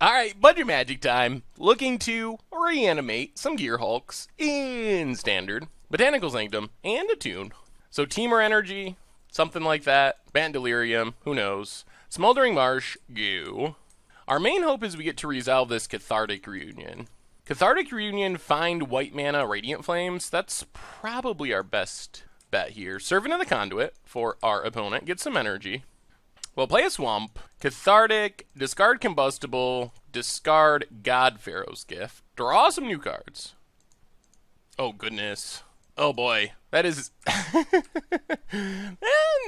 Alright, budget magic time. Looking to reanimate some Gearhulks in Standard, Botanical Sanctum, and Attune. So Temur Energy, something like that. Bant Delirium, who knows. Smoldering Marsh, goo. Our main hope is we get to resolve this Cathartic Reunion. Cathartic Reunion, find white mana Radiant Flames. That's probably our best bet here. Servant of the Conduit for our opponent. Get some energy. We'll play a Swamp. Cathartic, discard Combustible, discard God-Pharaoh's Gift. Draw some new cards. Oh, goodness. Oh, boy. That is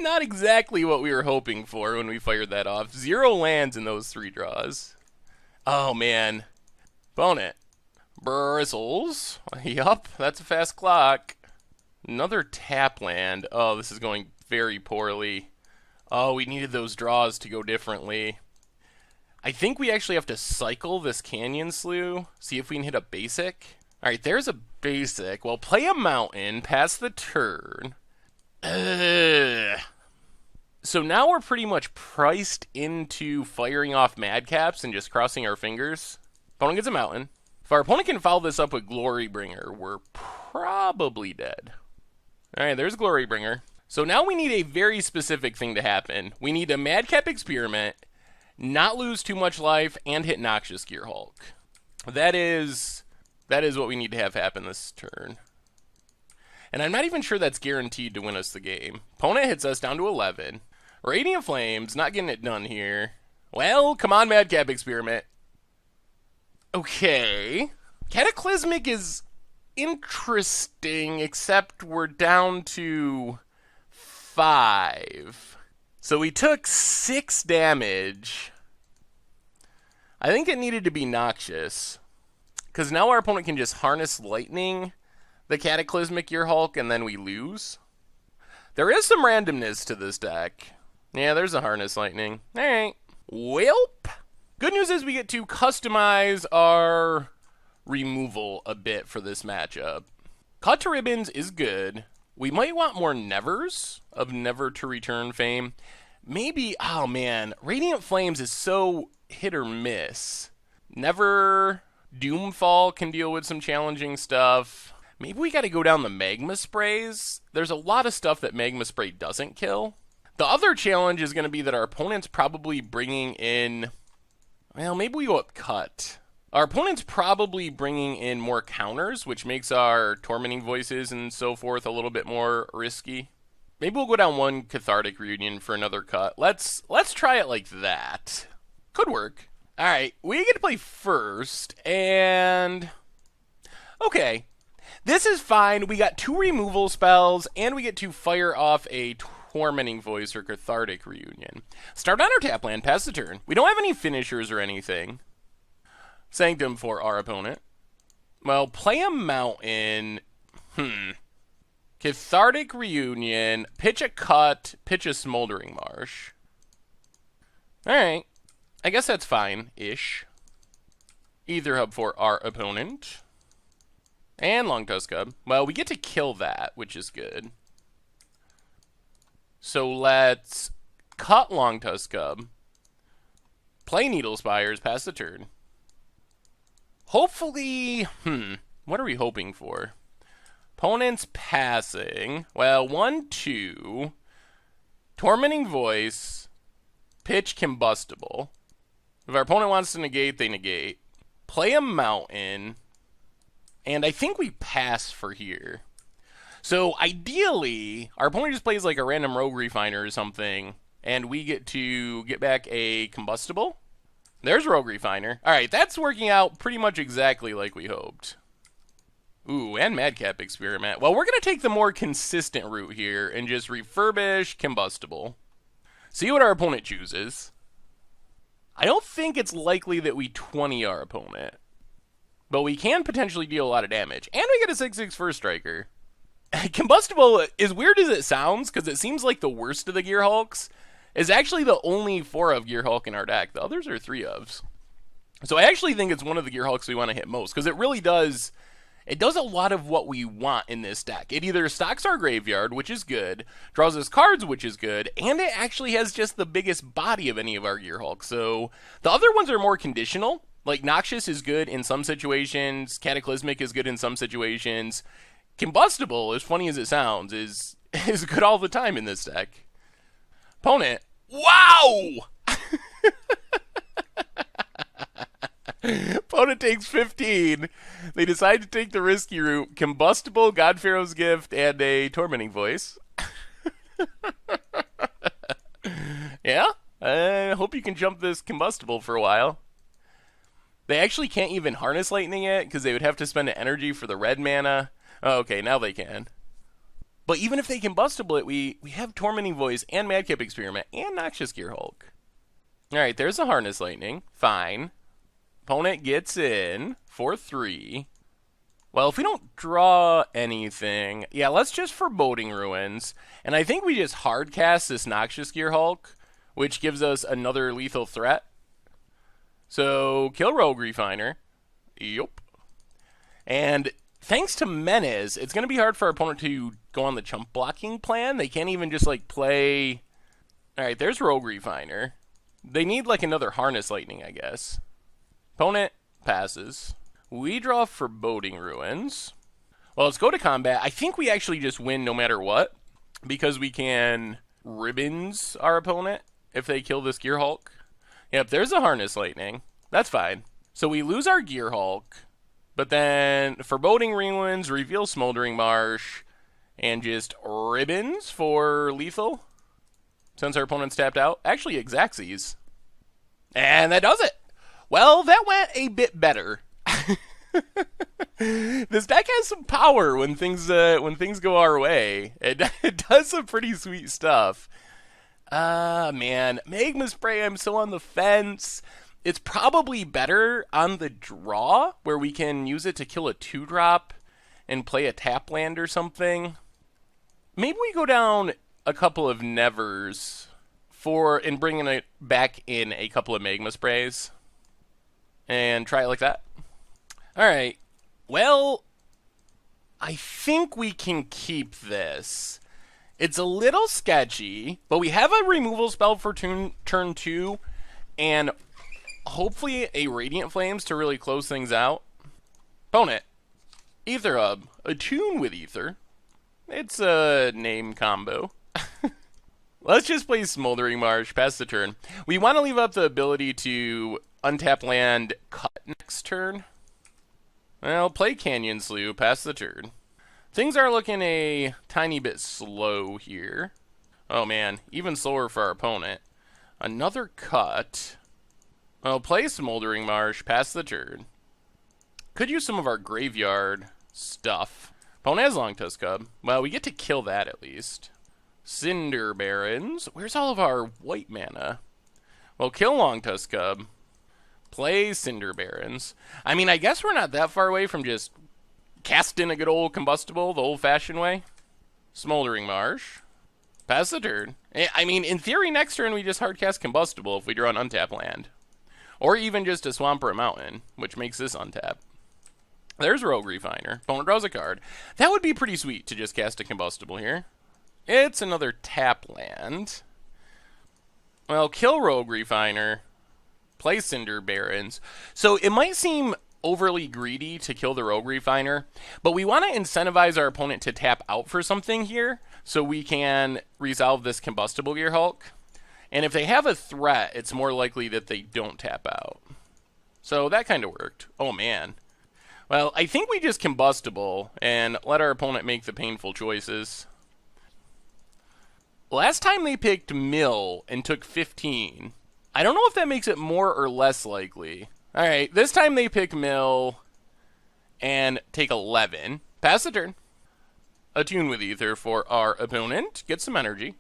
not exactly what we were hoping for when we fired that off. 0 lands in those 3 draws. Oh, man. Opponent. Bristles. Yup, that's a fast clock. Another tap land. Oh, this is going very poorly. Oh, we needed those draws to go differently. I think we actually have to cycle this Canyon Slough. See if we can hit a basic. Alright, there's a basic. Well, play a mountain, pass the turn. Ugh. So now we're pretty much priced into firing off Madcaps and just crossing our fingers. Opponent gets a mountain. If our opponent can follow this up with Glorybringer, we're probably dead. Alright, there's Glorybringer. So now we need a very specific thing to happen. We need a Madcap Experiment, not lose too much life, and hit Noxious Gearhulk. That is what we need to have happen this turn. And I'm not even sure that's guaranteed to win us the game. Opponent hits us down to 11. Radiant Flames, not getting it done here. Well, come on, Madcap Experiment. Okay. Cataclysmic is interesting, except we're down to 5. So we took 6 damage. I think it needed to be Noxious. Because now our opponent can just harness lightning the Cataclysmic Gearhulk and then we lose. There is some randomness to this deck. Yeah, there's a harness lightning. Alright. Welp. Good news is we get to customize our removal a bit for this matchup. Cut to Ribbons is good. We might want more Nevers of Never to Return fame. Maybe, oh man, Radiant Flames is so hit or miss. Never, Doomfall can deal with some challenging stuff. Maybe we gotta go down the Magma Sprays. There's a lot of stuff that Magma Spray doesn't kill. The other challenge is gonna be that our opponent's probably bringing in, well, maybe we go up Cut. Our opponent's probably bringing in more counters, which makes our Tormenting Voices and so forth a little bit more risky. Maybe we'll go down 1 Cathartic Reunion for another cut. Let's try it like that. Could work. Alright, we get to play first, and okay. This is fine. We got 2 removal spells, and we get to fire off a Tormenting Voice or Cathartic Reunion. Start on our tap land, pass the turn. We don't have any finishers or anything. Sanctum for our opponent. Well, play a mountain. Cathartic Reunion. Pitch a Cut. Pitch a Smoldering Marsh. Alright. I guess that's fine-ish. Ether Hub for our opponent. And Long Tusk Hub. Well, we get to kill that, which is good. So let's cut Long Tusk Hub. Play Needle Spires, pass the turn. Hopefully, what are we hoping for? Opponent's passing. Well, 1, 2. Tormenting Voice. Pitch Combustible. If our opponent wants to negate, they negate. Play a mountain. And I think we pass for here. So, ideally, our opponent just plays like a random Rogue Refiner or something. And we get to get back a Combustible. There's Rogue Refiner. Alright, that's working out pretty much exactly like we hoped. Ooh, and Madcap Experiment. Well, we're going to take the more consistent route here and just refurbish Combustible. See what our opponent chooses. I don't think it's likely that we 20 our opponent. But we can potentially deal a lot of damage. And we get a 6/6 First Striker. Combustible, as weird as it sounds, because it seems like the worst of the Gearhulks, is actually the only 4 of Gearhulk in our deck. The others are 3 ofs. So I actually think it's one of the Gearhulks we want to hit most, because it really does It does a lot of what we want in this deck. It either stocks our graveyard, which is good, draws us cards, which is good, and it actually has just the biggest body of any of our Gearhulk. So the other ones are more conditional. Like Noxious is good in some situations, Cataclysmic is good in some situations. Combustible, as funny as it sounds, is good all the time in this deck. Opponent, wow! Opponent takes 15. They decide to take the risky route. Combustible, God-Pharaoh's Gift, and a Tormenting Voice. Yeah? I hope you can jump this Combustible for a while. They actually can't even Harness Lightning it, because they would have to spend an energy for the red mana. Oh, okay, now they can. But even if they Combustible it, we have Tormenting Voice and Madcap Experiment and Noxious Gearhulk. Alright, there's a Harness Lightning. Fine. Opponent gets in for 3. Well, if we don't draw anything, yeah, let's just Foreboding Ruins. And I think we just hardcast this Noxious Gearhulk, which gives us another lethal threat. So, kill Rogue Refiner. Yup. And thanks to Menace, it's going to be hard for our opponent to go on the chump blocking plan. They can't even just, like, play... Alright, there's Rogue Refiner. They need, like, another Harness Lightning, I guess. Opponent passes. We draw Foreboding Ruins. Well, let's go to combat. I think we actually just win no matter what, because we can Ribbons our opponent if they kill this Gearhulk. Yep, there's a Harness Lightning. That's fine. So we lose our Gearhulk, but then Foreboding Ruins, reveal Smoldering Marsh, and just Ribbons for lethal, since our opponent's tapped out. Actually, Xaxes. And that does it. Well, that went a bit better. This deck has some power when things go our way. It does some pretty sweet stuff. Man, Magma Spray, I'm so on the fence. It's probably better on the draw, where we can use it to kill a 2-drop and play a tap land or something. Maybe we go down a couple of Nevers and bring it back in a couple of Magma Sprays. And try it like that. Alright. Well, I think we can keep this. It's a little sketchy, but we have a removal spell for turn 2, and hopefully a Radiant Flames to really close things out. Opponent, Aether Hub, attune with Ether. It's a name combo. Let's just play Smoldering Marsh, pass the turn. We want to leave up the ability to untap land, cut next turn. Well, play Canyon Slough, pass the turn. Things are looking a tiny bit slow here. Oh man, even slower for our opponent. Another cut. Well, play Smoldering Marsh, pass the turn. Could use some of our graveyard stuff. Opponent has Long Tusk Cub. Well, we get to kill that at least. Cinder Barrens. Where's all of our white mana? Well, kill Long Tusk Cub. Play Cinder Barrens. I mean, I guess we're not that far away from just casting a good old Combustible the old-fashioned way. Smoldering Marsh. Pass the turn. I mean, in theory, next turn we just hardcast Combustible if we draw an untap land. Or even just a Swamp or a Mountain, which makes this untap. There's Rogue Refiner. Opponent draws a card. That would be pretty sweet to just cast a Combustible here. It's another tap land. Well, kill Rogue Refiner. Play Cinder Barrens. So it might seem overly greedy to kill the Rogue Refiner, but we want to incentivize our opponent to tap out for something here so we can resolve this Combustible Gearhulk. And if they have a threat, it's more likely that they don't tap out. So that kind of worked. Oh man. Well, I think we just Combustible and let our opponent make the painful choices. Last time they picked Mill and took 15. I don't know if that makes it more or less likely. Alright, this time they pick Mill and take 11. Pass the turn. Attune with Ether for our opponent. Get some energy.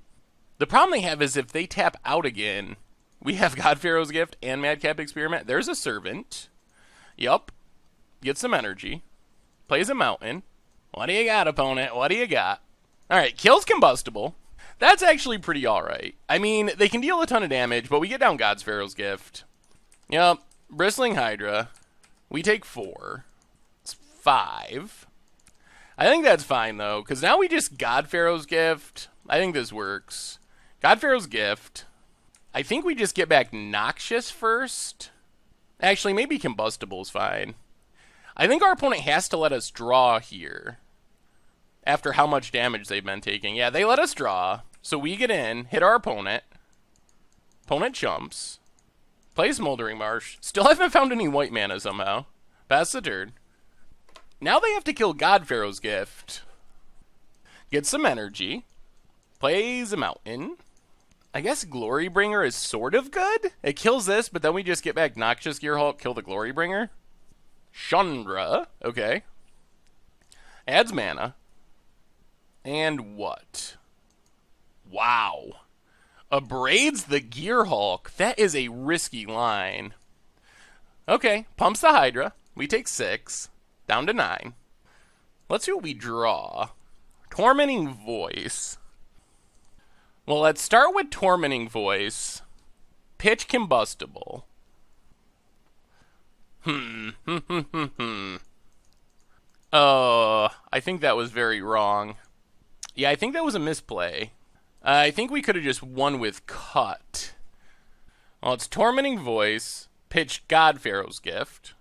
The problem they have is if they tap out again, we have God-Pharaoh's Gift and Madcap Experiment. There's a Servant. Yup. Get some energy. Plays a Mountain. What do you got, opponent? What do you got? Alright, kills Combustible. That's actually pretty alright. I mean, they can deal a ton of damage, but we get down God-Pharaoh's Gift. Yup. Bristling Hydra. We take 4. It's 5. I think that's fine, though, because now we just God-Pharaoh's Gift. I think this works. God-Pharaoh's Gift. I think we just get back Noxious first. Actually, maybe Combustible's fine. I think our opponent has to let us draw here. After how much damage they've been taking. Yeah, they let us draw. So we get in, hit our opponent. Opponent jumps. Plays Smoldering Marsh. Still haven't found any white mana somehow. Pass the turn. Now they have to kill God-Pharaoh's Gift. Get some energy. Plays a mountain. I guess Glorybringer is sort of good. It kills this, but then we just get back Noxious Gearhulk, kill the Glorybringer. Chandra. Okay. Adds mana. And what? Wow. Abrades the Gearhulk. That is a risky line. Okay. Pumps the Hydra. We take 6. Down to 9. Let's see what we draw. Tormenting Voice. Well, let's start with Tormenting Voice. Pitch Combustible. I think that was very wrong. Yeah, I think that was a misplay. I think we could have just won with Cut. Well, it's Tormenting Voice. Pitch God-Pharaoh's Gift.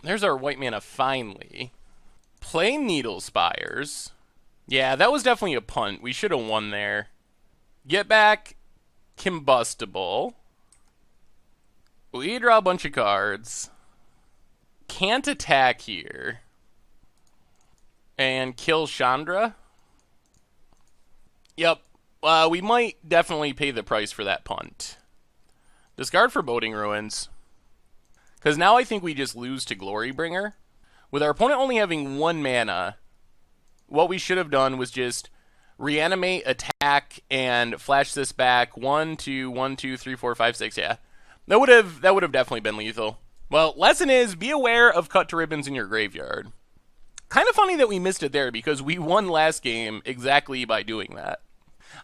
There's our white mana finally. Play Needle Spires. Yeah, that was definitely a punt. We should have won there. Get back Combustible. We draw a bunch of cards. Can't attack here. And kill Chandra. Yep. We might definitely pay the price for that punt. Discard Foreboding Ruins. Because now I think we just lose to Glorybringer. With our opponent only having 1 mana, what we should have done was just reanimate, attack, and flash this back. 1, 2, 1, 2, 3, 4, 5, 6. Yeah, that would have definitely been lethal. Well, lesson is be aware of cut to ribbons in your graveyard. Kind of funny that we missed it there because we won last game exactly by doing that.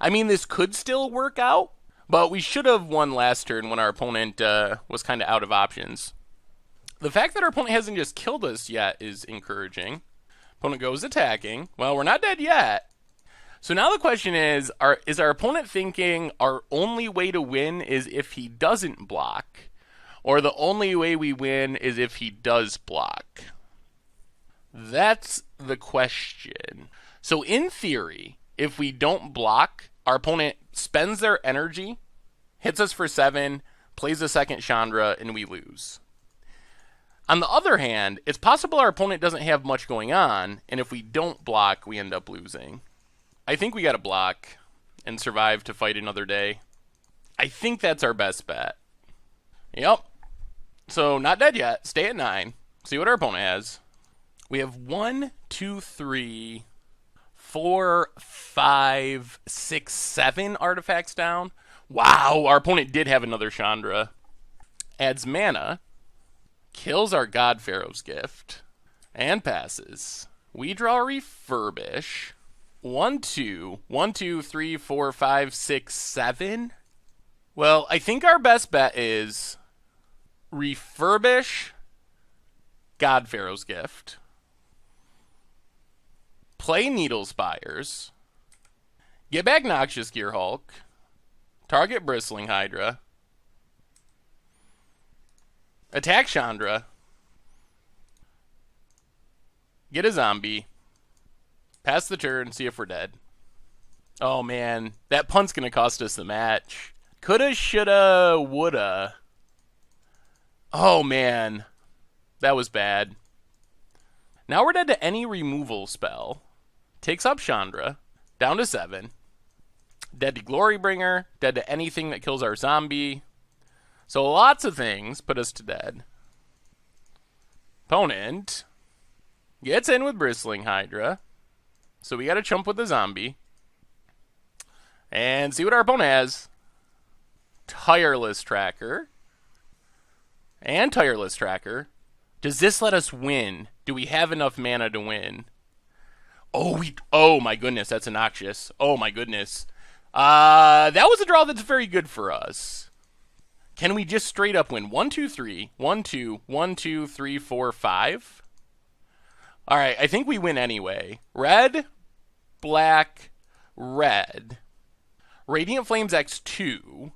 I mean, this could still work out, but we should have won last turn when our opponent was kind of out of options. The fact that our opponent hasn't just killed us yet is encouraging. Opponent goes attacking. Well, we're not dead yet. So now the question is our opponent thinking our only way to win is if he doesn't block? Or the only way we win is if he does block? That's the question. So in theory, if we don't block, our opponent spends their energy, hits us for 7, plays a second Chandra, and we lose. On the other hand, it's possible our opponent doesn't have much going on, and if we don't block, we end up losing. I think we got to block and survive to fight another day. I think that's our best bet. Yep. So, not dead yet. Stay at 9. See what our opponent has. We have 1, 2, 3, 4, 5, 6, 7 artifacts down. Wow, our opponent did have another Chandra. Adds mana. Kills our God-Pharaoh's Gift. And passes. We draw Refurbish. 1, 2. 1, 2, 3, 4, 5, 6, 7. Well, I think our best bet is Refurbish God-Pharaoh's Gift. Play Needle Spires. Get back Noxious Gearhulk. Target Bristling Hydra. Attack Chandra. Get a zombie. Pass the turn, see if we're dead. Oh man, that punt's gonna cost us the match. Coulda, shoulda, woulda. Oh man, that was bad. Now we're dead to any removal spell. Takes up Chandra. Down to 7. Dead to Glorybringer. Dead to anything that kills our zombie. So lots of things put us to dead. Opponent gets in with Bristling Hydra. So we got to chump with the zombie. And see what our opponent has. Tireless Tracker. And Tireless Tracker. Does this let us win? Do we have enough mana to win? Oh my goodness, that's obnoxious. Oh my goodness. That was a draw that's very good for us. Can we just straight up win? 1, 2, 3. 1, 2, 1, 2, 3, 4, 5. All right, I think we win anyway. Red, black, red. Radiant Flames X2.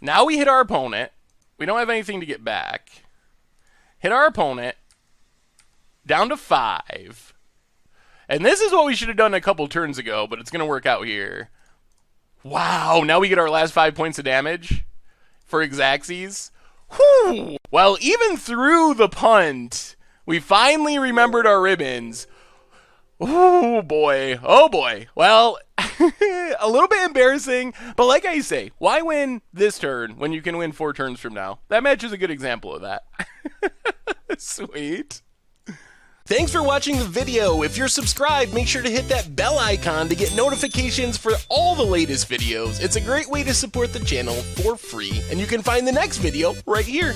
Now we hit our opponent. We don't have anything to get back. Hit our opponent. Down to 5. And this is what we should have done a couple turns ago, but it's going to work out here. Wow, now we get our last 5 points of damage for Xaxes. Whew. Well, even through the punt, we finally remembered our ribbons. Oh boy. Oh boy. Well, a little bit embarrassing, but like I say, why win this turn when you can win 4 turns from now? That match is a good example of that. Sweet. Thanks for watching the video. If you're subscribed, make sure to hit that bell icon to get notifications for all the latest videos. It's a great way to support the channel for free, and you can find the next video right here.